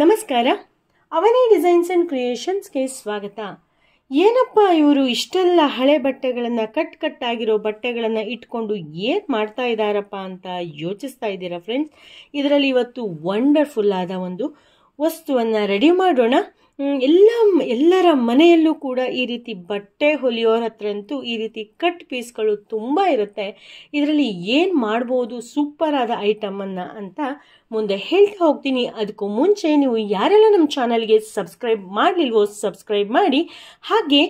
ನಮಸ್ಕಾರ. ಅವನಿ designs and ಕ್ರಿಯೇಷನ್ಸ್ಗೆ ಸ್ವಾಗತ. ಏನಪ್ಪ ಇವರು ಇಷ್ಟೆಲ್ಲ ಹಳೆ ಬಟ್ಟೆಗಳನ್ನು ಕಟ್ ಆಗಿರೋ ಬಟ್ಟೆಗಳನ್ನು ಇಟ್ಕೊಂಡು ಏನು ಮಾಡ್ತಾ ಇದ್ದಾರಪ್ಪ ಅಂತ ಯೋಚಿಸ್ತಾ ಇದ್ದೀರಾ ಫ್ರೆಂಡ್ಸ್. ಇದರಲ್ಲಿ ಇವತ್ತು ವಂಡರ್ಫುಲ್ ಆದ ಒಂದು ವಸ್ತುವನ್ನು ರೆಡಿ ಮಾಡೋಣ. ಎಲ್ಲರ ಮನೆಯಲ್ಲೂ ಕೂಡ ಈ ರೀತಿ ಬಟ್ಟೆ ಹೊಲಿಯೋರ ಹತ್ರ ಅಂತೂ ಈ ರೀತಿ ಕಟ್ ಪೀಸ್ಗಳು ತುಂಬ ಇರುತ್ತೆ. ಇದರಲ್ಲಿ ಏನು ಮಾಡ್ಬೋದು ಸೂಪರ್ ಆದ ಐಟಮನ್ನು ಅಂತ ಮುಂದೆ ಹೇಳ್ತಾ ಹೋಗ್ತೀನಿ. ಅದಕ್ಕೂ ಮುಂಚೆ ನೀವು ಯಾರೆಲ್ಲ ನಮ್ಮ ಚಾನಲ್ಗೆ ಸಬ್ಸ್ಕ್ರೈಬ್ ಮಾಡಲಿಲ್ವೋ ಸಬ್ಸ್ಕ್ರೈಬ್ ಮಾಡಿ. ಹಾಗೆ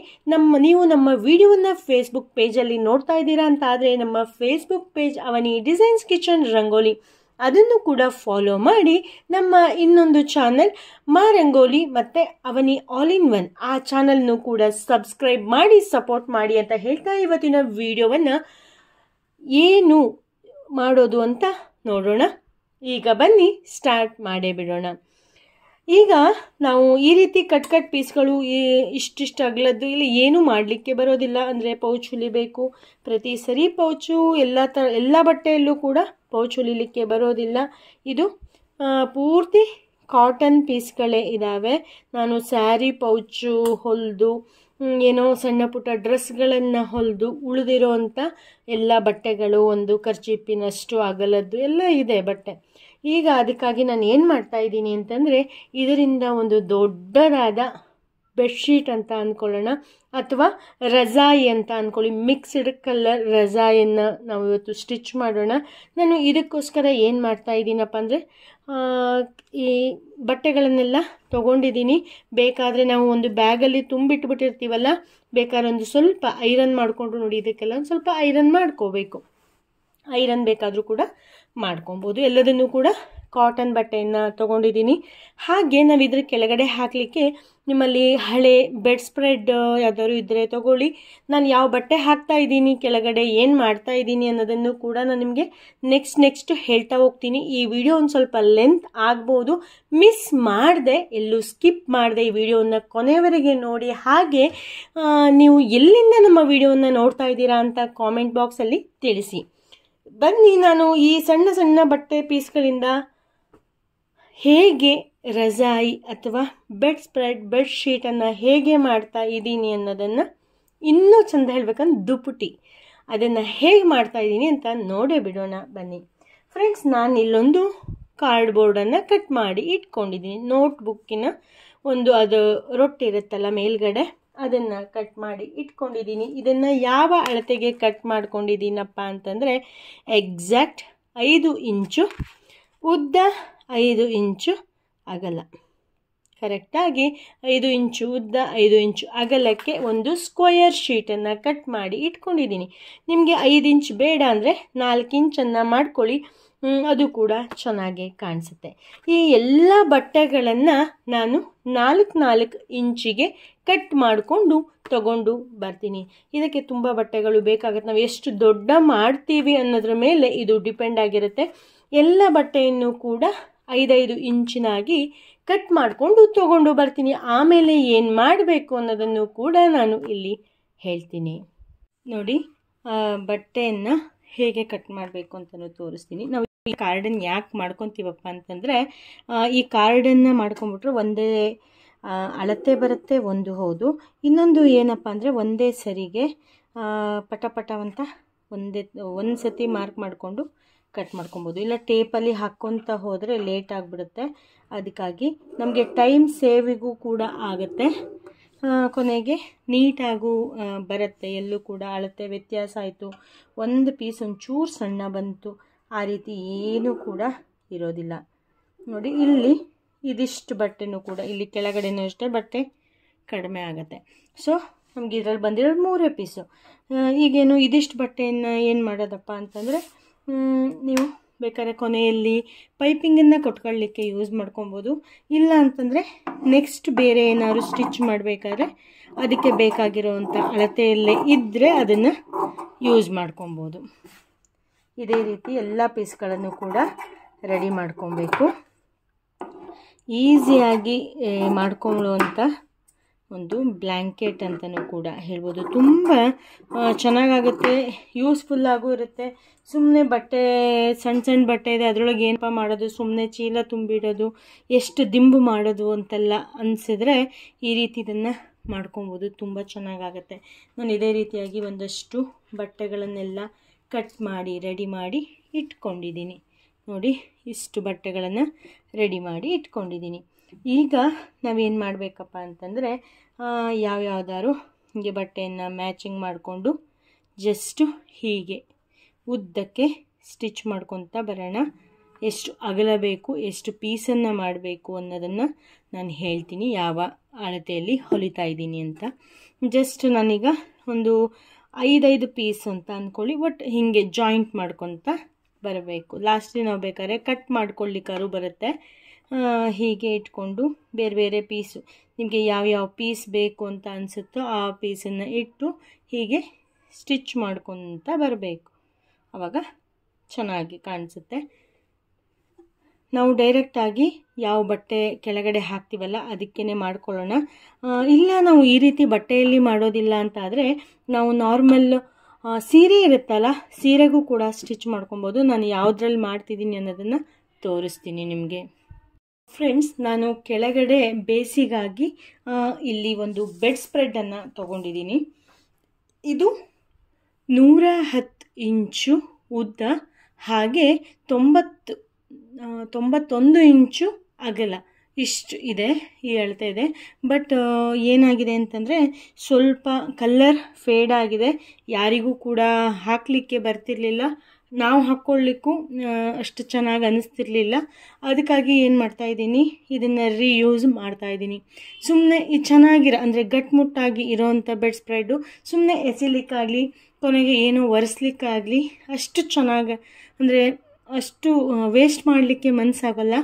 ನೀವು ನಮ್ಮ ವಿಡಿಯೋನ ಫೇಸ್ಬುಕ್ ಪೇಜಲ್ಲಿ ನೋಡ್ತಾ ಇದ್ದೀರಾ ಅಂತ ಆದರೆ ನಮ್ಮ ಫೇಸ್ಬುಕ್ ಪೇಜ್ ಅವನಿ ಡಿಸೈನ್ಸ್ ಕಿಚನ್ ರಂಗೋಲಿ ಅದನ್ನು ಕೂಡ ಫಾಲೋ ಮಾಡಿ. ನಮ್ಮ ಇನ್ನೊಂದು ಚಾನಲ್ ಮಾ ರಂಗೋಲಿ ಮತ್ತು ಅವನಿ ಆಲ್ ಇನ್ ಒನ್ ಆ ಚಾನಲ್ನು ಕೂಡ ಸಬ್ಸ್ಕ್ರೈಬ್ ಮಾಡಿ ಸಪೋರ್ಟ್ ಮಾಡಿ ಅಂತ ಹೇಳ್ತಾ ಇವತ್ತಿನ ವಿಡಿಯೋವನ್ನು ಏನು ಮಾಡೋದು ಅಂತ ನೋಡೋಣ. ಈಗ ಬನ್ನಿ ಸ್ಟಾರ್ಟ್ ಮಾಡೇ ಬಿಡೋಣ. ಈಗ ನಾವು ಈ ರೀತಿ ಕಟ್ ಪೀಸ್ಗಳು ಇಷ್ಟಿಷ್ಟು ಅಗಲದ್ದು ಇಲ್ಲಿ ಏನೂ ಮಾಡಲಿಕ್ಕೆ ಬರೋದಿಲ್ಲ. ಅಂದರೆ ಪೌಚ್ ಹೊಲಿಬೇಕು. ಪ್ರತಿ ಸರಿ ಪೌಚು ಎಲ್ಲ ಬಟ್ಟೆಯಲ್ಲೂ ಕೂಡ ಪೌಚ್ ಹೊಲಿಲಿಕ್ಕೆ ಬರೋದಿಲ್ಲ. ಇದು ಪೂರ್ತಿ ಕಾಟನ್ ಪೀಸ್ಗಳೇ ಇದ್ದಾವೆ. ನಾನು ಸ್ಯಾರಿ ಪೌಚು ಹೊಲಿದು ಏನೋ ಸಣ್ಣ ಪುಟ್ಟ ಡ್ರೆಸ್ಗಳನ್ನು ಹೊಲಿದು ಉಳಿದಿರೋ ಅಂಥ ಎಲ್ಲ ಬಟ್ಟೆಗಳು ಒಂದು ಕರ್ಚೀಪಿನಷ್ಟು ಅಗಲದ್ದು ಎಲ್ಲ ಇದೆ ಬಟ್ಟೆ. ಈಗ ಅದಕ್ಕಾಗಿ ನಾನು ಏನು ಮಾಡ್ತಾ ಇದ್ದೀನಿ ಅಂತಂದರೆ ಇದರಿಂದ ಒಂದು ದೊಡ್ಡದಾದ ಬೆಡ್ಶೀಟ್ ಅಂತ ಅಂದ್ಕೊಳ್ಳೋಣ, ಅಥವಾ ರಜಾಯಿ ಅಂತ ಅಂದ್ಕೊಳ್ಳಿ. ಮಿಕ್ಸ್ಡ್ ಕಲರ್ ರಜಾಯಿಯನ್ನು ನಾವು ಇವತ್ತು ಸ್ಟಿಚ್ ಮಾಡೋಣ. ನಾನು ಇದಕ್ಕೋಸ್ಕರ ಏನು ಮಾಡ್ತಾ ಇದ್ದೀನಪ್ಪ ಅಂದರೆ ಈ ಬಟ್ಟೆಗಳನ್ನೆಲ್ಲ ತೊಗೊಂಡಿದ್ದೀನಿ. ಬೇಕಾದರೆ ನಾವು ಒಂದು ಬ್ಯಾಗಲ್ಲಿ ತುಂಬಿಟ್ಬಿಟ್ಟಿರ್ತೀವಲ್ಲ, ಬೇಕಾದ್ರೆ ಒಂದು ಸ್ವಲ್ಪ ಐರನ್ ಮಾಡಿಕೊಂಡು ನೋಡಿ, ಇದಕ್ಕೆಲ್ಲ ಒಂದು ಸ್ವಲ್ಪ ಐರನ್ ಮಾಡ್ಕೋಬೇಕು. ಐರನ್ ಬೇಕಾದರೂ ಕೂಡ ಮಾಡ್ಕೊಬೋದು. ಎಲ್ಲದನ್ನು ಕೂಡ ಕಾಟನ್ ಬಟ್ಟೆಯನ್ನು ತೊಗೊಂಡಿದ್ದೀನಿ. ಹಾಗೆ ನಾವು ಇದ್ರ ಕೆಳಗಡೆ ಹಾಕಲಿಕ್ಕೆ ನಿಮ್ಮಲ್ಲಿ ಹಳೆ ಬೆಡ್ ಸ್ಪ್ರೆಡ್ ಯಾವ್ದಾದ್ರು ಇದ್ದರೆ ತೊಗೊಳ್ಳಿ. ನಾನು ಯಾವ ಬಟ್ಟೆ ಹಾಕ್ತಾ ಇದ್ದೀನಿ ಕೆಳಗಡೆ ಏನು ಮಾಡ್ತಾ ಇದ್ದೀನಿ ಅನ್ನೋದನ್ನು ಕೂಡ ನಾನು ನಿಮಗೆ ನೆಕ್ಸ್ಟ್ ಹೇಳ್ತಾ ಹೋಗ್ತೀನಿ. ಈ ವಿಡಿಯೋ ಒಂದು ಸ್ವಲ್ಪ ಲೆಂತ್ ಆಗ್ಬೋದು. ಮಿಸ್ ಮಾಡದೆ, ಎಲ್ಲೂ ಸ್ಕಿಪ್ ಮಾಡದೆ ಈ ವಿಡಿಯೋನ ಕೊನೆಯವರೆಗೆ ನೋಡಿ. ಹಾಗೆ ನೀವು ಎಲ್ಲಿಂದ ನಮ್ಮ ವಿಡಿಯೋನ ನೋಡ್ತಾ ಇದ್ದೀರಾ ಅಂತ ಕಾಮೆಂಟ್ ಬಾಕ್ಸಲ್ಲಿ ತಿಳಿಸಿ. ಬನ್ನಿ, ನಾನು ಈ ಸಣ್ಣ ಸಣ್ಣ ಬಟ್ಟೆ ಪೀಸ್ಗಳಿಂದ ಹೇಗೆ ರಜಾಯಿ ಅಥವಾ ಬೆಡ್ ಸ್ಪ್ರೆಡ್ ಬೆಡ್ಶೀಟನ್ನು ಹೇಗೆ ಮಾಡ್ತಾ ಇದ್ದೀನಿ ಅನ್ನೋದನ್ನು ಇನ್ನೂ ಚೆಂದ ಹೇಳ್ಬೇಕಂದ್ರೆ ದುಪ್ಪಟಿ ಅದನ್ನು ಹೇಗೆ ಮಾಡ್ತಾ ಇದ್ದೀನಿ ಅಂತ ನೋಡೇ ಬಿಡೋಣ ಬನ್ನಿ ಫ್ರೆಂಡ್ಸ್. ನಾನು ಇಲ್ಲೊಂದು ಕಾರ್ಡ್ಬೋರ್ಡನ್ನು ಕಟ್ ಮಾಡಿ ಇಟ್ಕೊಂಡಿದ್ದೀನಿ. ನೋಟ್ಬುಕ್ಕಿನ ಒಂದು ಅದು ರೊಟ್ಟಿರುತ್ತಲ್ಲ ಮೇಲ್ಗಡೆ, ಅದನ್ನು ಕಟ್ ಮಾಡಿ ಇಟ್ಕೊಂಡಿದ್ದೀನಿ. ಇದನ್ನು ಯಾವ ಅಳತೆಗೆ ಕಟ್ ಮಾಡ್ಕೊಂಡಿದ್ದೀನಪ್ಪ ಅಂತಂದರೆ ಎಕ್ಸಾಕ್ಟ್ 5 ಇಂಚು ಉದ್ದ, 5 ಇಂಚು ಅಗಲ. ಕರೆಕ್ಟಾಗಿ 5 ಇಂಚು ಉದ್ದ, 5 ಇಂಚು ಅಗಲಕ್ಕೆ ಒಂದು ಸ್ಕ್ವಯರ್ ಶೀಟನ್ನು ಕಟ್ ಮಾಡಿ ಇಟ್ಕೊಂಡಿದ್ದೀನಿ. ನಿಮಗೆ 5 ಇಂಚ್ ಬೇಡ ಅಂದರೆ 4 ಇಂಚನ್ನು ಮಾಡ್ಕೊಳ್ಳಿ, ಅದು ಕೂಡ ಚೆನ್ನಾಗಿ ಕಾಣಿಸುತ್ತೆ. ಈ ಎಲ್ಲ ಬಟ್ಟೆಗಳನ್ನು ನಾನು 4 ಇಂಚಿಗೆ ಕಟ್ ಮಾಡಿಕೊಂಡು ತಗೊಂಡು ಬರ್ತೀನಿ. ಇದಕ್ಕೆ ತುಂಬ ಬಟ್ಟೆಗಳು ಬೇಕಾಗುತ್ತೆ. ನಾವು ಎಷ್ಟು ದೊಡ್ಡ ಮಾಡ್ತೀವಿ ಅನ್ನೋದ್ರ ಮೇಲೆ ಇದು ಡಿಪೆಂಡ್ ಆಗಿರುತ್ತೆ. ಎಲ್ಲ ಬಟ್ಟೆಯನ್ನು ಕೂಡ 5 ಇಂಚಿನಾಗಿ ಕಟ್ ಮಾಡಿಕೊಂಡು ತಗೊಂಡು ಬರ್ತೀನಿ. ಆಮೇಲೆ ಏನು ಮಾಡಬೇಕು ಅನ್ನೋದನ್ನು ಕೂಡ ನಾನು ಇಲ್ಲಿ ಹೇಳ್ತೀನಿ. ನೋಡಿ, ಬಟ್ಟೆಯನ್ನು ಹೇಗೆ ಕಟ್ ಮಾಡಬೇಕು ಅಂತಲೂ ತೋರಿಸ್ತೀನಿ. ನಾವು ಈ ಕಾರ್ಡನ್ನು ಯಾಕೆ ಮಾಡ್ಕೊತೀವಪ್ಪ ಅಂತಂದರೆ, ಈ ಕಾರ್ಡನ್ನು ಮಾಡ್ಕೊಂಬಿಟ್ರೆ ಒಂದೇ ಅಳತೆ ಬರುತ್ತೆ, ಒಂದು ಹೌದು. ಇನ್ನೊಂದು ಏನಪ್ಪ ಅಂದರೆ ಒಂದೇ ಸರಿಗೆ ಪಟಪಟವಂತ ಒಂದು ಸತಿ ಮಾರ್ಕ್ ಮಾಡಿಕೊಂಡು ಕಟ್ ಮಾಡ್ಕೊಬೋದು. ಇಲ್ಲ ಟೇಪಲ್ಲಿ ಹಾಕ್ಕೊತ ಹೋದರೆ ಲೇಟ್ ಆಗಿಬಿಡುತ್ತೆ. ಅದಕ್ಕಾಗಿ ನಮಗೆ ಟೈಮ್ ಸೇವಿಗೂ ಕೂಡ ಆಗುತ್ತೆ, ಕೊನೆಗೆ ನೀಟಾಗೂ ಬರುತ್ತೆ. ಎಲ್ಲೂ ಕೂಡ ಅಳತೆ ವ್ಯತ್ಯಾಸ ಆಯಿತು, ಒಂದು ಪೀಸ್ ಒಂಚೂರು ಸಣ್ಣ ಬಂತು, ಆ ರೀತಿ ಏನೂ ಕೂಡ ಇರೋದಿಲ್ಲ. ನೋಡಿ, ಇಲ್ಲಿ ಇದಿಷ್ಟು ಬಟ್ಟೆನೂ ಕೂಡ ಇಲ್ಲಿ ಕೆಳಗಡೆನೂ ಅಷ್ಟೇ ಬಟ್ಟೆ ಕಡಿಮೆ ಆಗುತ್ತೆ. ಸೊ ನಮ್ಗೆ ಇದರಲ್ಲಿ ಬಂದಿರೋದು 3 ಪೀಸು. ಈಗೇನು ಇದಿಷ್ಟು ಬಟ್ಟೆಯನ್ನು ಏನು ಮಾಡೋದಪ್ಪ ಅಂತಂದರೆ, ನೀವು ಬೇಕಾದ್ರೆ ಕೊನೆಯಲ್ಲಿ ಪೈಪಿಂಗನ್ನು ಕೊಟ್ಕೊಳ್ಳಿಕ್ಕೆ ಯೂಸ್ ಮಾಡ್ಕೊಬೋದು. ಇಲ್ಲ ಅಂತಂದರೆ ನೆಕ್ಸ್ಟ್ ಬೇರೆ ಏನಾದ್ರು ಸ್ಟಿಚ್ ಮಾಡಬೇಕಾದ್ರೆ ಅದಕ್ಕೆ ಬೇಕಾಗಿರೋವಂಥ ಅಳತೆಯಲ್ಲೇ ಇದ್ದರೆ ಅದನ್ನು ಯೂಸ್ ಮಾಡ್ಕೊಬೋದು. ಇದೇ ರೀತಿ ಎಲ್ಲ ಪೀಸ್ಗಳನ್ನು ಕೂಡ ರೆಡಿ ಮಾಡ್ಕೊಬೇಕು. ಈಸಿಯಾಗಿ ಮಾಡ್ಕೊಳ್ಳುವಂಥ ಒಂದು ಬ್ಲ್ಯಾಂಕೆಟ್ ಅಂತಲೂ ಕೂಡ ಹೇಳ್ಬೋದು. ತುಂಬ ಚೆನ್ನಾಗಾಗುತ್ತೆ, ಯೂಸ್ಫುಲ್ಲಾಗೂ ಇರುತ್ತೆ. ಸುಮ್ಮನೆ ಬಟ್ಟೆ ಸಣ್ಣ ಸಣ್ಣ ಬಟ್ಟೆ ಇದೆ ಅದರೊಳಗೆ ಏನಪ್ಪ ಮಾಡೋದು, ಸುಮ್ಮನೆ ಚೀಲ ತುಂಬಿಡೋದು, ಎಷ್ಟು ದಿಂಬು ಮಾಡೋದು ಅಂತೆಲ್ಲ ಅನಿಸಿದ್ರೆ ಈ ರೀತಿ ಇದನ್ನು ಮಾಡ್ಕೊಬೋದು, ತುಂಬ ಚೆನ್ನಾಗಾಗತ್ತೆ. ನಾನು ಇದೇ ರೀತಿಯಾಗಿ ಒಂದಷ್ಟು ಬಟ್ಟೆಗಳನ್ನೆಲ್ಲ ಕಟ್ ಮಾಡಿ ರೆಡಿ ಮಾಡಿ ಇಟ್ಕೊಂಡಿದ್ದೀನಿ. ನೋಡಿ, ಇಷ್ಟು ಬಟ್ಟೆಗಳನ್ನು ರೆಡಿ ಮಾಡಿ ಇಟ್ಕೊಂಡಿದ್ದೀನಿ. ಈಗ ನಾವೇನು ಮಾಡಬೇಕಪ್ಪ ಅಂತಂದರೆ ಯಾವ್ಯಾವ್ದಾದ್ರು ಹೀಗೆ ಬಟ್ಟೆಯನ್ನು ಮ್ಯಾಚಿಂಗ್ ಮಾಡಿಕೊಂಡು ಜಸ್ಟು ಹೀಗೆ ಉದ್ದಕ್ಕೆ ಸ್ಟಿಚ್ ಮಾಡ್ಕೊತ ಬರೋಣ. ಎಷ್ಟು ಅಗಲ ಬೇಕು, ಎಷ್ಟು ಪೀಸನ್ನು ಮಾಡಬೇಕು ಅನ್ನೋದನ್ನು ನಾನು ಹೇಳ್ತೀನಿ, ಯಾವ ಅಳತೆಯಲ್ಲಿ ಹೊಲಿತಾ ಇದ್ದೀನಿ ಅಂತ. ಜಸ್ಟ್ ನಾನೀಗ ಒಂದು 5 ಪೀಸ್ ಅಂತ ಅಂದ್ಕೊಳ್ಳಿ. ಒಟ್ಟು ಹೀಗೆ ಜಾಯಿಂಟ್ ಮಾಡ್ಕೊತ ಬರಬೇಕು. ಲಾಸ್ಟಿಗೆ ನಾವು ಬೇಕಾದ್ರೆ ಕಟ್ ಮಾಡ್ಕೊಳ್ಳಿಕ್ಕಾದ್ರೂ ಬರುತ್ತೆ. ಹೀಗೆ ಇಟ್ಕೊಂಡು ಬೇರೆ ಬೇರೆ ಪೀಸು ನಿಮಗೆ ಯಾವ್ಯಾವ ಪೀಸ್ ಬೇಕು ಅಂತ ಅನಿಸುತ್ತೋ ಆ ಪೀಸನ್ನು ಇಟ್ಟು ಹೀಗೆ ಸ್ಟಿಚ್ ಮಾಡ್ಕೊತ ಬರಬೇಕು. ಆವಾಗ ಚೆನ್ನಾಗಿ ಕಾಣಿಸುತ್ತೆ. ನಾವು ಡೈರೆಕ್ಟಾಗಿ ಯಾವ ಬಟ್ಟೆ ಕೆಳಗಡೆ ಹಾಕ್ತೀವಲ್ಲ ಅದಕ್ಕೇ ಮಾಡ್ಕೊಳ್ಳೋಣ. ಇಲ್ಲ ನಾವು ಈ ರೀತಿ ಬಟ್ಟೆಯಲ್ಲಿ ಮಾಡೋದಿಲ್ಲ ಅಂತ ಆದರೆ ನಾವು ನಾರ್ಮಲ್ ಸೀರೆ ಇರುತ್ತಲ್ಲ, ಸೀರೆಗೂ ಕೂಡ ಸ್ಟಿಚ್ ಮಾಡ್ಕೊಬೋದು. ನಾನು ಯಾವುದ್ರಲ್ಲಿ ಮಾಡ್ತಿದ್ದೀನಿ ಅನ್ನೋದನ್ನು ತೋರಿಸ್ತೀನಿ ನಿಮಗೆ. ಫ್ರೆಂಡ್ಸ್, ನಾನು ಕೆಳಗಡೆ ಬೇಸಿಗಾಗಿ ಇಲ್ಲಿ ಒಂದು ಬೆಡ್ ಸ್ಪ್ರೆಡ್ಡನ್ನು ತೊಗೊಂಡಿದ್ದೀನಿ. ಇದು 110 ಇಂಚು ಉದ್ದ, ಹಾಗೆ 91 ಇಂಚು ಅಗಲ, ಇಷ್ಟು ಇದೆ, ಈ ಅಳತೆ ಇದೆ. ಬಟ್ ಏನಾಗಿದೆ ಅಂತಂದರೆ ಸ್ವಲ್ಪ ಕಲರ್ ಫೇಡ್ ಆಗಿದೆ, ಯಾರಿಗೂ ಕೂಡ ಹಾಕಲಿಕ್ಕೆ ಬರ್ತಿರ್ಲಿಲ್ಲ, ನಾವು ಹಾಕ್ಕೊಳ್ಳಿಕ್ಕೂ ಅಷ್ಟು ಚೆನ್ನಾಗಿ ಅನ್ನಿಸ್ತಿರ್ಲಿಲ್ಲ. ಅದಕ್ಕಾಗಿ ಏನು ಮಾಡ್ತಾಯಿದ್ದೀನಿ, ಇದನ್ನು ರೀಯೂಸ್ ಮಾಡ್ತಾಯಿದ್ದೀನಿ. ಸುಮ್ಮನೆ ಈ ಚೆನ್ನಾಗಿರೋ ಅಂದರೆ ಗಟ್ಮುಟ್ಟಾಗಿ ಇರೋವಂಥ ಬೆಡ್ ಸ್ಪ್ರೆಡ್ಡು ಸುಮ್ಮನೆ ಎಸಿಲಿಕ್ಕಾಗಲಿ ಕೊನೆಗೆ ಏನೋ ಒರೆಸ್ಲಿಕ್ಕಾಗಲಿ ಅಷ್ಟು ಚೆನ್ನಾಗಿ ಅಂದರೆ ಅಷ್ಟು ವೇಸ್ಟ್ ಮಾಡಲಿಕ್ಕೆ ಮನಸ್ಸಾಗಲ್ಲ.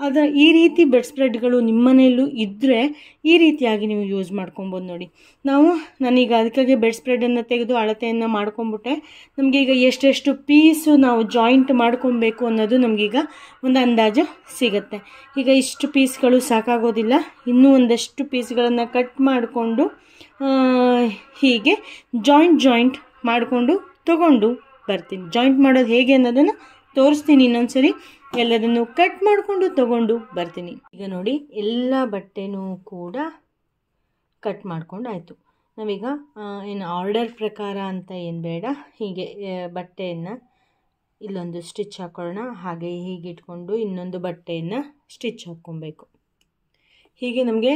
ಅದು ಈ ರೀತಿ ಬೆಡ್ ಸ್ಪ್ರೆಡ್ಗಳು ನಿಮ್ಮ ಮನೆಯಲ್ಲೂ ಇದ್ದರೆ ಈ ರೀತಿಯಾಗಿ ನೀವು ಯೂಸ್ ಮಾಡ್ಕೊಬೋದು. ನೋಡಿ, ನಾನೀಗ ಅದಕ್ಕಾಗಿ ಬೆಡ್ ಸ್ಪ್ರೆಡನ್ನು ತೆಗೆದು ಅಳತೆಯನ್ನು ಮಾಡ್ಕೊಂಬಿಟ್ಟೆ. ನಮಗೆ ಈಗ ಎಷ್ಟೆಷ್ಟು ಪೀಸು ನಾವು ಜಾಯಿಂಟ್ ಮಾಡ್ಕೊಬೇಕು ಅನ್ನೋದು ನಮಗೀಗ ಒಂದು ಅಂದಾಜು ಸಿಗುತ್ತೆ. ಈಗ ಇಷ್ಟು ಪೀಸ್ಗಳು ಸಾಕಾಗೋದಿಲ್ಲ, ಇನ್ನೂ ಒಂದಷ್ಟು ಪೀಸ್ಗಳನ್ನು ಕಟ್ ಮಾಡಿಕೊಂಡು ಹೀಗೆ ಜಾಯಿಂಟ್ ಮಾಡಿಕೊಂಡು ತಗೊಂಡು ಬರ್ತೀನಿ. ಜಾಯಿಂಟ್ ಮಾಡೋದು ಹೇಗೆ ಅನ್ನೋದನ್ನು ತೋರಿಸ್ತೀನಿ ಇನ್ನೊಂದ್ಸರಿ. ಎಲ್ಲದನ್ನು ಕಟ್ ಮಾಡಿಕೊಂಡು ತಗೊಂಡು ಬರ್ತೀನಿ. ಈಗ ನೋಡಿ, ಎಲ್ಲ ಬಟ್ಟೆನೂ ಕೂಡ ಕಟ್ ಮಾಡ್ಕೊಂಡು ಆಯಿತು. ನಾವೀಗ ಏನು ಆರ್ಡರ್ ಪ್ರಕಾರ ಅಂತ ಏನು ಬೇಡ, ಹೀಗೆ ಬಟ್ಟೆಯನ್ನು ಇಲ್ಲೊಂದು ಸ್ಟಿಚ್ ಹಾಕೊಳ್ಳೋಣ, ಹಾಗೆ ಹೀಗೆ ಇಟ್ಕೊಂಡು ಇನ್ನೊಂದು ಬಟ್ಟೆಯನ್ನು ಸ್ಟಿಚ್ ಹಾಕ್ಕೊಬೇಕು. ಹೀಗೆ ನಮಗೆ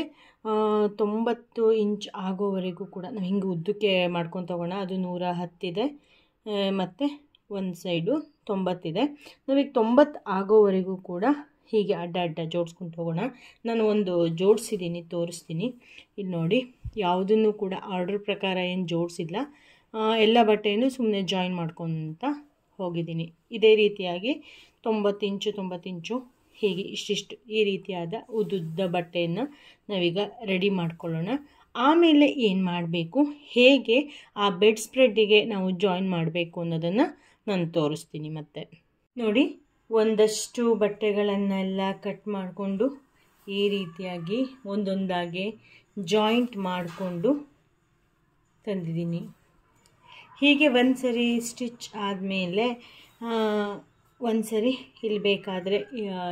90 ಇಂಚ್ ಆಗೋವರೆಗೂ ಕೂಡ ನಾವು ಹಿಂಗೆ ಉದ್ದಕ್ಕೆ ಮಾಡ್ಕೊಂಡು ತಗೋಣ. ಅದು 110 ಇದೆ, ಮತ್ತು ಒಂದು ಸೈಡು 90 ಇದೆ. ನಾವೀಗ 90 ಆಗೋವರೆಗೂ ಕೂಡ ಹೀಗೆ ಅಡ್ಡ ಜೋಡಿಸ್ಕೊಂಡು ಹೋಗೋಣ. ನಾನು ಒಂದು ಜೋಡಿಸಿದ್ದೀನಿ, ತೋರಿಸ್ತೀನಿ. ಇಲ್ಲಿ ನೋಡಿ, ಯಾವುದನ್ನು ಕೂಡ ಆರ್ಡರ್ ಪ್ರಕಾರ ಏನು ಜೋಡಿಸಿಲ್ಲ, ಎಲ್ಲ ಬಟ್ಟೆಯನ್ನು ಸುಮ್ಮನೆ ಜಾಯಿನ್ ಮಾಡ್ಕೊತ ಹೋಗಿದ್ದೀನಿ. ಇದೇ ರೀತಿಯಾಗಿ 90 ಇಂಚು ಹೀಗೆ ಇಷ್ಟಿಷ್ಟು ಈ ರೀತಿಯಾದ ಉದ್ದುದ್ದ ಬಟ್ಟೆಯನ್ನು ನಾವೀಗ ರೆಡಿ ಮಾಡ್ಕೊಳ್ಳೋಣ. ಆಮೇಲೆ ಏನು ಮಾಡಬೇಕು, ಹೇಗೆ ಆ ಬೆಡ್ ಸ್ಪ್ರೆಡ್ಡಿಗೆ ನಾವು ಜಾಯಿನ್ ಮಾಡಬೇಕು ಅನ್ನೋದನ್ನು ನಾನು ತೋರಿಸ್ತೀನಿ. ಮತ್ತೆ ನೋಡಿ, ಒಂದಷ್ಟು ಬಟ್ಟೆಗಳನ್ನೆಲ್ಲ ಕಟ್ ಮಾಡಿಕೊಂಡು ಈ ರೀತಿಯಾಗಿ ಒಂದೊಂದಾಗಿ ಜಾಯಿಂಟ್ ಮಾಡಿಕೊಂಡು ತಂದಿದ್ದೀನಿ. ಹೀಗೆ ಒಂದು ಸರಿ ಸ್ಟಿಚ್ ಆದಮೇಲೆ ಒಂದು ಸರಿ ಇಲ್ಲಿ ಬೇಕಾದರೆ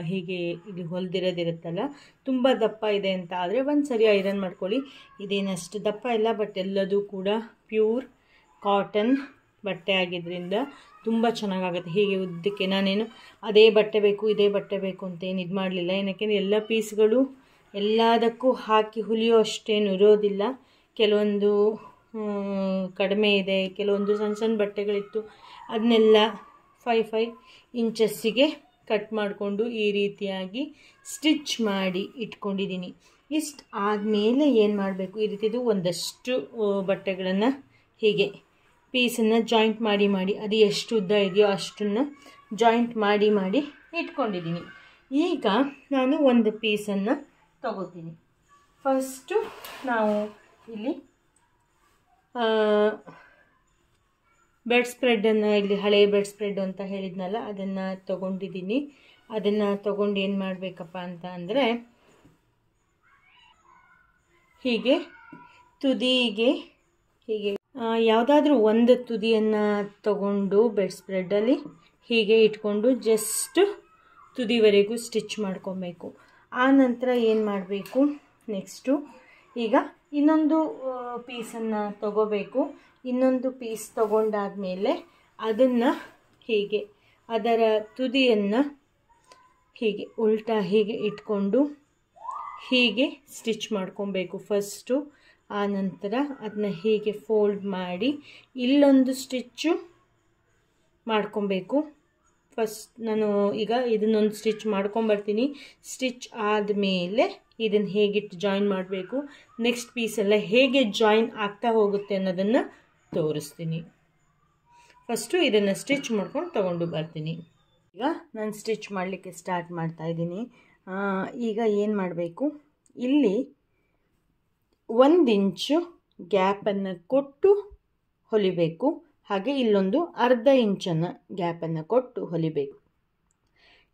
ಹೀಗೆ ಇಲ್ಲಿ ಹೊಲಿದಿರೋದಿರುತ್ತಲ್ಲ, ತುಂಬ ದಪ್ಪ ಇದೆ ಅಂತ ಆದರೆ ಒಂದು ಸರಿ ಐರನ್ ಮಾಡ್ಕೊಳ್ಳಿ. ಇದೇನಷ್ಟು ದಪ್ಪ ಇಲ್ಲ, ಬಟ್ ಎಲ್ಲದೂ ಕೂಡ ಪ್ಯೂರ್ ಕಾಟನ್ ಬಟ್ಟೆ ಆಗಿದ್ದರಿಂದ ತುಂಬ ಚೆನ್ನಾಗಾಗುತ್ತೆ. ಹೀಗೆ ಉದ್ದಕ್ಕೆ ನಾನೇನು ಅದೇ ಬಟ್ಟೆ ಬೇಕು ಇದೇ ಬಟ್ಟೆ ಬೇಕು ಅಂತ ಏನು ಇದು ಮಾಡಲಿಲ್ಲ. ಏನಕ್ಕೆ ಎಲ್ಲ ಪೀಸ್ಗಳು ಎಲ್ಲದಕ್ಕೂ ಹಾಕಿ ಹೊಲಿಯೋ ಅಷ್ಟೇನು ಇರೋದಿಲ್ಲ. ಕೆಲವೊಂದು ಕಡಿಮೆ ಇದೆ, ಕೆಲವೊಂದು ಸಣ್ಣ ಬಟ್ಟೆಗಳಿತ್ತು, ಅದನ್ನೆಲ್ಲ 5 ಇಂಚಸ್ಸಿಗೆ ಕಟ್ ಮಾಡಿಕೊಂಡು ಈ ರೀತಿಯಾಗಿ ಸ್ಟಿಚ್ ಮಾಡಿ ಇಟ್ಕೊಂಡಿದ್ದೀನಿ. ಇಷ್ಟು ಆದಮೇಲೆ ಏನು ಮಾಡಬೇಕು, ಈ ರೀತಿದು ಒಂದಷ್ಟು ಬಟ್ಟೆಗಳನ್ನು ಹೀಗೆ ಪೀಸನ್ನು ಜಾಯಿಂಟ್ ಮಾಡಿ ಅದು ಎಷ್ಟು ಉದ್ದ ಇದೆಯೋ ಅಷ್ಟನ್ನು ಜಾಯಿಂಟ್ ಮಾಡಿ ಇಟ್ಕೊಂಡಿದ್ದೀನಿ. ಈಗ ನಾನು ಒಂದು ಪೀಸನ್ನು ತಗೋತೀನಿ. ಫಸ್ಟು ನಾವು ಇಲ್ಲಿ ಬೆಡ್ ಸ್ಪ್ರೆಡ್ಡನ್ನು, ಇಲ್ಲಿ ಹಳೆಯ ಬೆಡ್ ಸ್ಪ್ರೆಡ್ ಅಂತ ಹೇಳಿದ್ನಲ್ಲ ಅದನ್ನು ತೊಗೊಂಡಿದ್ದೀನಿ. ಅದನ್ನು ತೊಗೊಂಡು ಏನು ಮಾಡಬೇಕಪ್ಪ ಅಂತ ಅಂದರೆ ಹೀಗೆ ತುದಿಗೆ ಹೀಗೆ ಯಾವುದಾದ್ರೂ ಒಂದು ತುದಿಯನ್ನು ತಗೊಂಡು ಬೆಡ್ ಸ್ಪ್ರೆಡ್ಡಲ್ಲಿ ಹೀಗೆ ಇಟ್ಕೊಂಡು ಜಸ್ಟ್ ತುದಿವರೆಗೂ ಸ್ಟಿಚ್ ಮಾಡ್ಕೊಬೇಕು. ಆ ನಂತರ ಏನು ಮಾಡಬೇಕು, ನೆಕ್ಸ್ಟು ಈಗ ಇನ್ನೊಂದು ಪೀಸನ್ನು ತಗೋಬೇಕು. ಇನ್ನೊಂದು ಪೀಸ್ ತಗೊಂಡಾದಮೇಲೆ ಅದನ್ನು ಹೀಗೆ ಅದರ ತುದಿಯನ್ನು ಹೀಗೆ ಉಲ್ಟಾ ಹೀಗೆ ಇಟ್ಕೊಂಡು ಹೀಗೆ ಸ್ಟಿಚ್ ಮಾಡ್ಕೊಬೇಕು ಫಸ್ಟು. ಆ ನಂತರ ಅದನ್ನ ಹೀಗೆ ಫೋಲ್ಡ್ ಮಾಡಿ ಇಲ್ಲೊಂದು ಸ್ಟಿಚ್ಚು ಮಾಡ್ಕೊಬೇಕು. ಫಸ್ಟ್ ನಾನು ಈಗ ಇದನ್ನೊಂದು ಸ್ಟಿಚ್ ಮಾಡ್ಕೊಂಬರ್ತೀನಿ. ಸ್ಟಿಚ್ ಆದಮೇಲೆ ಇದನ್ನು ಹೇಗಿಟ್ಟು ಜಾಯಿನ್ ಮಾಡಬೇಕು, ನೆಕ್ಸ್ಟ್ ಪೀಸೆಲ್ಲ ಹೇಗೆ ಜಾಯಿನ್ ಆಗ್ತಾ ಹೋಗುತ್ತೆ ಅನ್ನೋದನ್ನು ತೋರಿಸ್ತೀನಿ. ಫಸ್ಟು ಇದನ್ನು ಸ್ಟಿಚ್ ಮಾಡ್ಕೊಂಡು ತಗೊಂಡು ಬರ್ತೀನಿ. ಈಗ ನಾನು ಸ್ಟಿಚ್ ಮಾಡಲಿಕ್ಕೆ ಸ್ಟಾರ್ಟ್ ಮಾಡ್ತಾಯಿದ್ದೀನಿ. ಈಗ ಏನು ಮಾಡಬೇಕು, ಇಲ್ಲಿ 1 ಇಂಚು ಗ್ಯಾಪನ್ನು ಕೊಟ್ಟು ಹೊಲಿಬೇಕು. ಹಾಗೆ ಇಲ್ಲೊಂದು ಅರ್ಧ ಇಂಚನ್ನು ಗ್ಯಾಪನ್ನು ಕೊಟ್ಟು ಹೊಲಿಬೇಕು.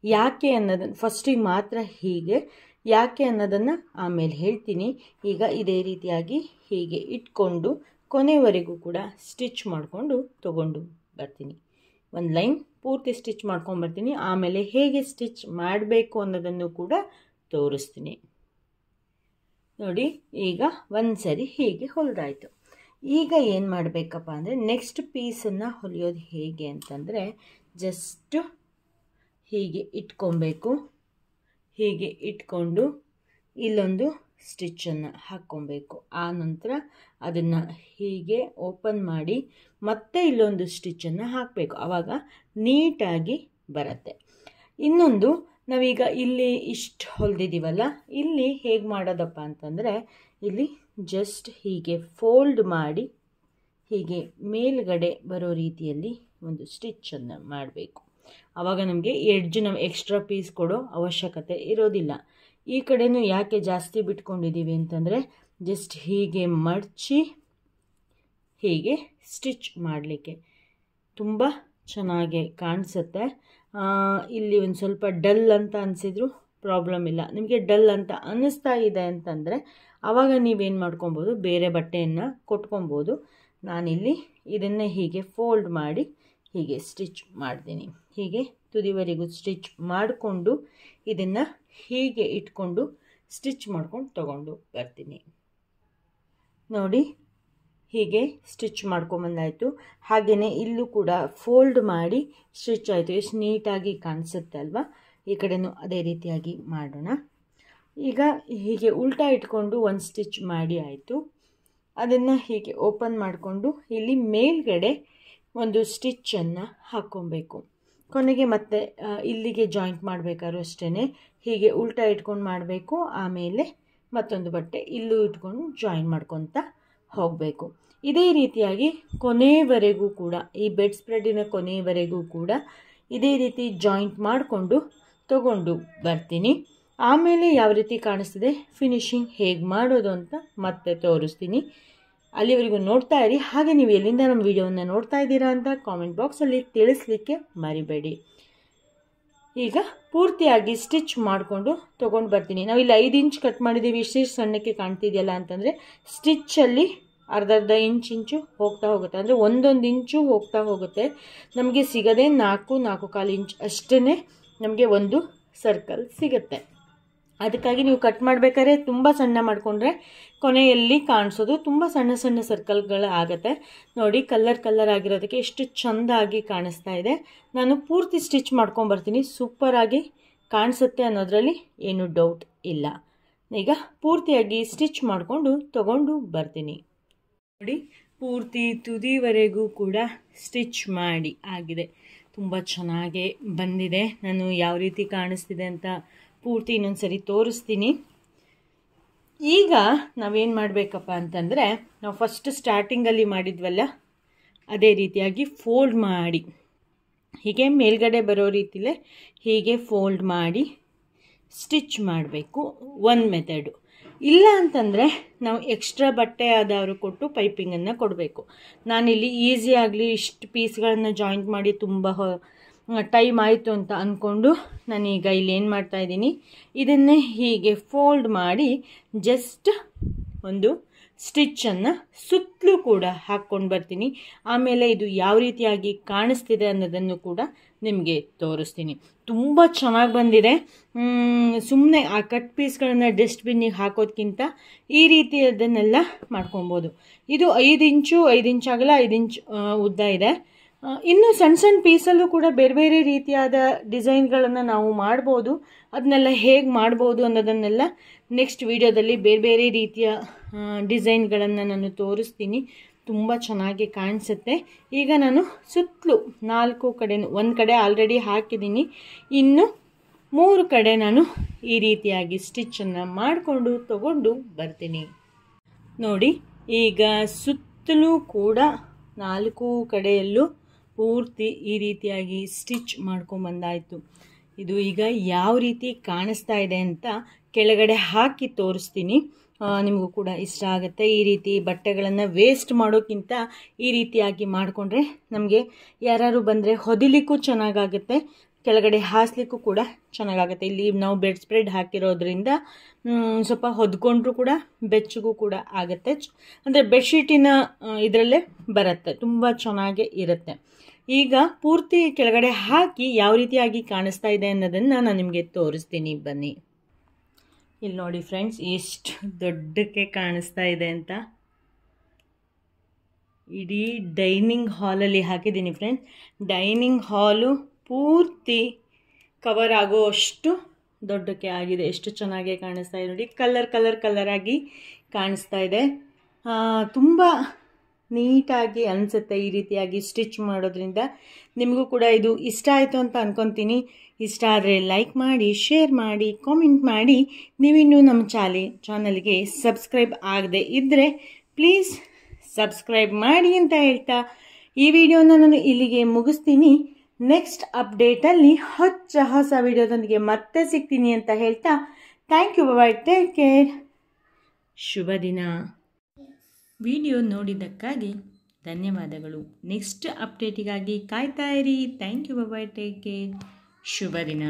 ಯಾಕೆ ಅನ್ನೋದನ್ನು ಫಸ್ಟಿಗೆ ಮಾತ್ರ ಹೀಗೆ, ಯಾಕೆ ಅನ್ನೋದನ್ನು ಆಮೇಲೆ ಹೇಳ್ತೀನಿ. ಈಗ ಇದೇ ರೀತಿಯಾಗಿ ಹೀಗೆ ಇಟ್ಕೊಂಡು ಕೊನೆವರೆಗೂ ಕೂಡ ಸ್ಟಿಚ್ ಮಾಡಿಕೊಂಡು ತಗೊಂಡು ಬರ್ತೀನಿ. ಒಂದು ಲೈನ್ ಪೂರ್ತಿ ಸ್ಟಿಚ್ ಮಾಡ್ಕೊಂಬರ್ತೀನಿ. ಆಮೇಲೆ ಹೇಗೆ ಸ್ಟಿಚ್ ಮಾಡಬೇಕು ಅನ್ನೋದನ್ನು ಕೂಡ ತೋರಿಸ್ತೀನಿ. ನೋಡಿ, ಈಗ ಒಂದು ಸರಿ ಹೀಗೆ ಹೊಲಿದಾಯಿತು. ಈಗ ಏನು ಮಾಡಬೇಕಪ್ಪ ಅಂದರೆ ನೆಕ್ಸ್ಟ್ ಪೀಸನ್ನು ಹೊಲಿಯೋದು ಹೇಗೆ ಅಂತಂದರೆ ಜಸ್ಟು ಹೀಗೆ ಇಟ್ಕೊಬೇಕು. ಹೀಗೆ ಇಟ್ಕೊಂಡು ಇಲ್ಲೊಂದು ಸ್ಟಿಚ್ಚನ್ನು ಹಾಕ್ಕೊಬೇಕು. ಆ ನಂತರ ಅದನ್ನು ಹೀಗೆ ಓಪನ್ ಮಾಡಿ ಮತ್ತೆ ಇಲ್ಲೊಂದು ಸ್ಟಿಚ್ಚನ್ನು ಹಾಕಬೇಕು. ಆವಾಗ ನೀಟಾಗಿ ಬರುತ್ತೆ. ಇನ್ನೊಂದು, ನಾವೀಗ ಇಲ್ಲಿ ಇಷ್ಟು ಹೊಲಿದಿದ್ದೀವಲ್ಲ, ಇಲ್ಲಿ ಹೇಗೆ ಮಾಡೋದಪ್ಪ ಅಂತಂದರೆ ಇಲ್ಲಿ ಜಸ್ಟ್ ಹೀಗೆ ಫೋಲ್ಡ್ ಮಾಡಿ ಹೀಗೆ ಮೇಲ್ಗಡೆ ಬರೋ ರೀತಿಯಲ್ಲಿ ಒಂದು ಸ್ಟಿಚ್ಚನ್ನು ಮಾಡಬೇಕು. ಆವಾಗ ನಮಗೆ ಎಡ್ಜ್ ನಾವು ಎಕ್ಸ್ಟ್ರಾ ಪೀಸ್ ಕೊಡೋ ಅವಶ್ಯಕತೆ ಇರೋದಿಲ್ಲ. ಈ ಕಡೆನೂ ಯಾಕೆ ಜಾಸ್ತಿ ಬಿಟ್ಕೊಂಡಿದ್ದೀವಿ ಅಂತಂದರೆ ಜಸ್ಟ್ ಹೀಗೆ ಮಡಚಿ ಹೀಗೆ ಸ್ಟಿಚ್ ಮಾಡಲಿಕ್ಕೆ ತುಂಬ ಚೆನ್ನಾಗಿ ಕಾಣಿಸುತ್ತೆ. ಇಲ್ಲಿ ಒಂದು ಸ್ವಲ್ಪ ಡಲ್ ಅಂತ ಅನಿಸಿದ್ರು ಪ್ರಾಬ್ಲಮ್ ಇಲ್ಲ. ನಿಮಗೆ ಡಲ್ ಅಂತ ಅನ್ನಿಸ್ತಾ ಇದೆ ಅಂತಂದರೆ ಆವಾಗ ನೀವೇನು ಮಾಡ್ಕೊಬೋದು, ಬೇರೆ ಬಟ್ಟೆಯನ್ನು ಕೊಟ್ಕೊಬೋದು. ನಾನಿಲ್ಲಿ ಇದನ್ನು ಹೀಗೆ ಫೋಲ್ಡ್ ಮಾಡಿ ಹೀಗೆ ಸ್ಟಿಚ್ ಮಾಡ್ತೀನಿ. ಹೀಗೆ ತುದಿವರೆಗೂ ಸ್ಟಿಚ್ ಮಾಡಿಕೊಂಡು ಇದನ್ನು ಹೀಗೆ ಇಟ್ಕೊಂಡು ಸ್ಟಿಚ್ ಮಾಡ್ಕೊಂಡು ತಗೊಂಡು ಬರ್ತೀನಿ. ನೋಡಿ, ಹೀಗೆ ಸ್ಟಿಚ್ ಮಾಡ್ಕೊಂಬಂದಾಯಿತು. ಹಾಗೆಯೇ ಇಲ್ಲೂ ಕೂಡ ಫೋಲ್ಡ್ ಮಾಡಿ ಸ್ಟಿಚ್ ಆಯಿತು. ಎಷ್ಟು ನೀಟಾಗಿ ಕಾಣಿಸುತ್ತೆ ಅಲ್ವಾ? ಈ ಕಡೆನೂ ಅದೇ ರೀತಿಯಾಗಿ ಮಾಡೋಣ. ಈಗ ಹೀಗೆ ಉಲ್ಟಾ ಇಟ್ಕೊಂಡು ಒಂದು ಸ್ಟಿಚ್ ಮಾಡಿ ಆಯಿತು. ಅದನ್ನು ಹೀಗೆ ಓಪನ್ ಮಾಡಿಕೊಂಡು ಇಲ್ಲಿ ಮೇಲ್ಗಡೆ ಒಂದು ಸ್ಟಿಚ್ಚನ್ನು ಹಾಕ್ಕೊಬೇಕು. ಕೊನೆಗೆ ಮತ್ತೆ ಇಲ್ಲಿಗೆ ಜಾಯಿಂಟ್ ಮಾಡಬೇಕಾದ್ರೂ ಅಷ್ಟೇ ಹೀಗೆ ಉಲ್ಟಾ ಇಟ್ಕೊಂಡು ಮಾಡಬೇಕು. ಆಮೇಲೆ ಮತ್ತೊಂದು ಬಟ್ಟೆ ಇಲ್ಲೂ ಇಟ್ಕೊಂಡು ಜಾಯಿನ್ ಮಾಡ್ಕೊತ ಹೋಗಬೇಕು. ಇದೇ ರೀತಿಯಾಗಿ ಕೊನೆಯವರೆಗೂ ಕೂಡ ಈ ಬೆಡ್ ಸ್ಪ್ರೆಡ್ಡಿನ ಕೊನೆಯವರೆಗೂ ಕೂಡ ಇದೇ ರೀತಿ ಜಾಯಿಂಟ್ ಮಾಡಿಕೊಂಡು ತಗೊಂಡು ಬರ್ತೀನಿ. ಆಮೇಲೆ ಯಾವ ರೀತಿ ಕಾಣಿಸ್ತಿದೆ, ಫಿನಿಶಿಂಗ್ ಹೇಗೆ ಮಾಡೋದು ಅಂತ ಮತ್ತೆ ತೋರಿಸ್ತೀನಿ. ಅಲ್ಲಿವರೆಗೂ ನೋಡ್ತಾ ಇರಿ. ಹಾಗೆ ನೀವು ಎಲ್ಲಿಂದ ನಮ್ಮ ವಿಡಿಯೋವನ್ನು ನೋಡ್ತಾ ಇದ್ದೀರಾ ಅಂತ ಕಾಮೆಂಟ್ ಬಾಕ್ಸಲ್ಲಿ ತಿಳಿಸ್ಲಿಕ್ಕೆ ಮರಿಬೇಡಿ. ಈಗ ಪೂರ್ತಿಯಾಗಿ ಸ್ಟಿಚ್ ಮಾಡಿಕೊಂಡು ತೊಗೊಂಡು ಬರ್ತೀನಿ. ನಾವಿಲ್ಲಿ 5 ಇಂಚ್ ಕಟ್ ಮಾಡಿದ್ದೀವಿ. ಇಷ್ಟು ಸಣ್ಣಕ್ಕೆ ಕಾಣ್ತಿದೆಯಲ್ಲ ಅಂತಂದರೆ ಸ್ಟಿಚ್ಚಲ್ಲಿ ಅರ್ಧ ಇಂಚು ಹೋಗ್ತಾ ಹೋಗುತ್ತೆ. ಅಂದರೆ 1 ಇಂಚು ಹೋಗ್ತಾ ಹೋಗುತ್ತೆ. ನಮಗೆ ಸಿಗದೆ 4-4.25 ಇಂಚ್ ಅಷ್ಟೇ ನಮಗೆ ಒಂದು ಸರ್ಕಲ್ ಸಿಗುತ್ತೆ. ಅದಕ್ಕಾಗಿ ನೀವು ಕಟ್ ಮಾಡಬೇಕಾದ್ರೆ ತುಂಬ ಸಣ್ಣ ಮಾಡಿಕೊಂಡ್ರೆ ಕೊನೆಯಲ್ಲಿ ಕಾಣಿಸೋದು ತುಂಬ ಸಣ್ಣ ಸಣ್ಣ ಸರ್ಕಲ್ಗಳು ಆಗುತ್ತೆ. ನೋಡಿ, ಕಲರ್ ಆಗಿರೋದಕ್ಕೆ ಎಷ್ಟು ಚೆಂದಾಗಿ ಕಾಣಿಸ್ತಾ ಇದೆ. ನಾನು ಪೂರ್ತಿ ಸ್ಟಿಚ್ ಮಾಡ್ಕೊಂಬರ್ತೀನಿ. ಸೂಪರಾಗಿ ಕಾಣಿಸುತ್ತೆ ಅನ್ನೋದರಲ್ಲಿ ಏನು ಡೌಟ್ ಇಲ್ಲ. ಈಗ ಪೂರ್ತಿಯಾಗಿ ಸ್ಟಿಚ್ ಮಾಡಿಕೊಂಡು ತಗೊಂಡು ಬರ್ತೀನಿ. ನೋಡಿ, ಪೂರ್ತಿ ತುದಿವರೆಗೂ ಕೂಡ ಸ್ಟಿಚ್ ಮಾಡಿ ಆಗಿದೆ. ತುಂಬ ಚೆನ್ನಾಗೇ ಬಂದಿದೆ. ನಾನು ಯಾವ ರೀತಿ ಕಾಣಿಸ್ತಿದೆ ಅಂತ ಪೂರ್ತಿ ಇನ್ನೊಂದು ಸರಿ ತೋರಿಸ್ತೀನಿ. ಈಗ ನಾವೇನು ಮಾಡಬೇಕಪ್ಪ ಅಂತಂದರೆ, ನಾವು ಫಸ್ಟ್ ಸ್ಟಾರ್ಟಿಂಗಲ್ಲಿ ಮಾಡಿದ್ವಲ್ಲ ಅದೇ ರೀತಿಯಾಗಿ ಫೋಲ್ಡ್ ಮಾಡಿ ಹೀಗೆ ಮೇಲ್ಗಡೆ ಬರೋ ರೀತಿಲೇ ಹೀಗೆ ಫೋಲ್ಡ್ ಮಾಡಿ ಸ್ಟಿಚ್ ಮಾಡಬೇಕು. ಒಂದು ಮೆಥಡು. ಇಲ್ಲ ಅಂತಂದರೆ ನಾವು ಎಕ್ಸ್ಟ್ರಾ ಬಟ್ಟೆ ಆದವರು ಕೊಟ್ಟು ಪೈಪಿಂಗನ್ನು ಕೊಡಬೇಕು. ನಾನಿಲ್ಲಿ ಈಸಿ ಆಗಲಿ ಇಷ್ಟು ಪೀಸ್ಗಳನ್ನು ಜಾಯಿಂಟ್ ಮಾಡಿ ತುಂಬ ಟೈಮ್ ಆಯಿತು ಅಂತ ಅಂದ್ಕೊಂಡು ನಾನೀಗ ಇಲ್ಲಿ ಏನು ಮಾಡ್ತಾಯಿದ್ದೀನಿ, ಇದನ್ನೇ ಹೀಗೆ ಫೋಲ್ಡ್ ಮಾಡಿ ಜಸ್ಟ್ ಒಂದು ಸ್ಟಿಚ್ಚನ್ನು ಸುತ್ತಲೂ ಕೂಡ ಹಾಕ್ಕೊಂಡು ಬರ್ತೀನಿ. ಆಮೇಲೆ ಇದು ಯಾವ ರೀತಿಯಾಗಿ ಕಾಣಿಸ್ತಿದೆ ಅನ್ನೋದನ್ನು ಕೂಡ ನಿಮಗೆ ತೋರಿಸ್ತೀನಿ. ತುಂಬ ಚೆನ್ನಾಗಿ ಬಂದಿದೆ. ಸುಮ್ಮನೆ ಆ ಕಟ್ ಪೀಸ್ಗಳನ್ನು ಡಸ್ಟ್ಬಿನ್ನಿಗೆ ಹಾಕೋದಕ್ಕಿಂತ ಈ ರೀತಿಯದನ್ನೆಲ್ಲ ಮಾಡ್ಕೊಬೋದು. ಇದು 5 ಇಂಚು ಅಗಲ 5 ಇಂಚ್ ಉದ್ದ ಇದೆ. ಇನ್ನು ಸಣ್ಣ ಸಣ್ಣ ಪೀಸಲ್ಲೂ ಕೂಡ ಬೇರೆ ಬೇರೆ ರೀತಿಯಾದ ಡಿಸೈನ್ಗಳನ್ನು ನಾವು ಮಾಡ್ಬೋದು. ಅದನ್ನೆಲ್ಲ ಹೇಗೆ ಮಾಡ್ಬೋದು ಅನ್ನೋದನ್ನೆಲ್ಲ ನೆಕ್ಸ್ಟ್ ವಿಡಿಯೋದಲ್ಲಿ ಬೇರೆ ಬೇರೆ ರೀತಿಯ ಡಿಸೈನ್ಗಳನ್ನು ನಾನು ತೋರಿಸ್ತೀನಿ. ತುಂಬ ಚೆನ್ನಾಗಿ ಕಾಣಿಸುತ್ತೆ. ಈಗ ನಾನು ಸುತ್ತಲೂ 4 ಕಡೆ, ಒಂದು ಕಡೆ ಆಲ್ರೆಡಿ ಹಾಕಿದ್ದೀನಿ, ಇನ್ನು 3 ಕಡೆ ನಾನು ಈ ರೀತಿಯಾಗಿ ಸ್ಟಿಚ್ಚನ್ನು ಮಾಡಿಕೊಂಡು ತಗೊಂಡು ಬರ್ತೀನಿ. ನೋಡಿ, ಈಗ ಸುತ್ತಲೂ ಕೂಡ 4 ಕಡೆಯಲ್ಲೂ ಪೂರ್ತಿ ಈ ರೀತಿಯಾಗಿ ಸ್ಟಿಚ್ ಮಾಡ್ಕೊಂಬಂದಾಯಿತು. ಇದು ಈಗ ಯಾವ ರೀತಿ ಕಾಣಿಸ್ತಾ ಇದೆ ಅಂತ ಕೆಳಗಡೆ ಹಾಕಿ ತೋರಿಸ್ತೀನಿ. ನಿಮಗೂ ಕೂಡ ಇಷ್ಟ ಆಗುತ್ತೆ. ಈ ರೀತಿ ಬಟ್ಟೆಗಳನ್ನು ವೇಸ್ಟ್ ಮಾಡೋಕ್ಕಿಂತ ಈ ರೀತಿಯಾಗಿ ಮಾಡಿಕೊಂಡ್ರೆ ನಮಗೆ ಯಾರು ಬಂದರೆ ಹೊದಿಲಿಕ್ಕೂ ಚೆನ್ನಾಗಾಗುತ್ತೆ, ಕೆಳಗಡೆ ಹಾಸಲಿಕ್ಕೂ ಕೂಡ ಚೆನ್ನಾಗಾಗುತ್ತೆ. ಇಲ್ಲಿ ನಾವು ಬೆಡ್ ಸ್ಪ್ರೆಡ್ ಹಾಕಿರೋದ್ರಿಂದ ಸ್ವಲ್ಪ ಹೊದ್ಕೊಂಡ್ರೂ ಕೂಡ ಬೆಚ್ಚಗೂ ಕೂಡ ಆಗುತ್ತೆ. ಅಂದರೆ ಬೆಡ್ಶೀಟಿನ ಇದರಲ್ಲೇ ಬರುತ್ತೆ, ತುಂಬ ಚೆನ್ನಾಗೇ ಇರುತ್ತೆ. ಈಗ ಪೂರ್ತಿ ಕೆಳಗಡೆ ಹಾಕಿ ಯಾವ ರೀತಿಯಾಗಿ ಕಾಣಿಸ್ತಾ ಇದೆ ಅನ್ನೋದನ್ನು ನಾನು ನಿಮಗೆ ತೋರಿಸ್ತೀನಿ, ಬನ್ನಿ. ಇಲ್ಲಿ ನೋಡಿ ಫ್ರೆಂಡ್ಸ್, ಎಷ್ಟು ದೊಡ್ಡಕ್ಕೆ ಕಾಣಿಸ್ತಾ ಇದೆ ಅಂತ. ಇಡೀ ಡೈನಿಂಗ್ ಹಾಲಲ್ಲಿ ಹಾಕಿದ್ದೀನಿ ಫ್ರೆಂಡ್ಸ್. ಡೈನಿಂಗ್ ಹಾಲು ಪೂರ್ತಿ ಕವರ್ ಆಗೋ ಅಷ್ಟು ದೊಡ್ಡಕ್ಕೆ ಆಗಿದೆ. ಎಷ್ಟು ಚೆನ್ನಾಗಿ ಕಾಣಿಸ್ತಾ ಇದೆ ನೋಡಿ, ಕಲರ್ ಆಗಿ ಕಾಣಿಸ್ತಾ ಇದೆ. ತುಂಬ ನೀಟಾಗಿ ಅನಿಸುತ್ತೆ ಈ ರೀತಿಯಾಗಿ ಸ್ಟಿಚ್ ಮಾಡೋದ್ರಿಂದ. ನಿಮಗೂ ಕೂಡ ಇದು ಇಷ್ಟ ಆಯಿತು ಅಂತ ಅಂದ್ಕೊತೀನಿ. ಇಷ್ಟ ಆದರೆ ಲೈಕ್ ಮಾಡಿ, ಶೇರ್ ಮಾಡಿ, ಕಾಮೆಂಟ್ ಮಾಡಿ. ನೀವಿನ್ನೂ ನಮ್ಮ ಚಾನಲ್ಗೆ ಸಬ್ಸ್ಕ್ರೈಬ್ ಆಗದೆ ಇದ್ದರೆ ಪ್ಲೀಸ್ ಸಬ್ಸ್ಕ್ರೈಬ್ ಮಾಡಿ ಅಂತ ಹೇಳ್ತಾ ಈ ವಿಡಿಯೋನ ನಾನು ಇಲ್ಲಿಗೆ ಮುಗಿಸ್ತೀನಿ. ನೆಕ್ಸ್ಟ್ ಅಪ್ಡೇಟಲ್ಲಿ ಹೊಸ ವಿಡಿಯೋದೊಂದಿಗೆ ಮತ್ತೆ ಸಿಗ್ತೀನಿ ಅಂತ ಹೇಳ್ತಾ thank you, bye, take care, ಶುಭ ದಿನ. ವಿಡಿಯೋ ನೋಡಿದ್ದಕ್ಕಾಗಿ ಧನ್ಯವಾದಗಳು. ನೆಕ್ಸ್ಟ್ ಅಪ್ಡೇಟಿಗಾಗಿ ಕಾಯ್ತಾ ಇರಿ. Thank you, bye, take care, ಶುಭ ದಿನ.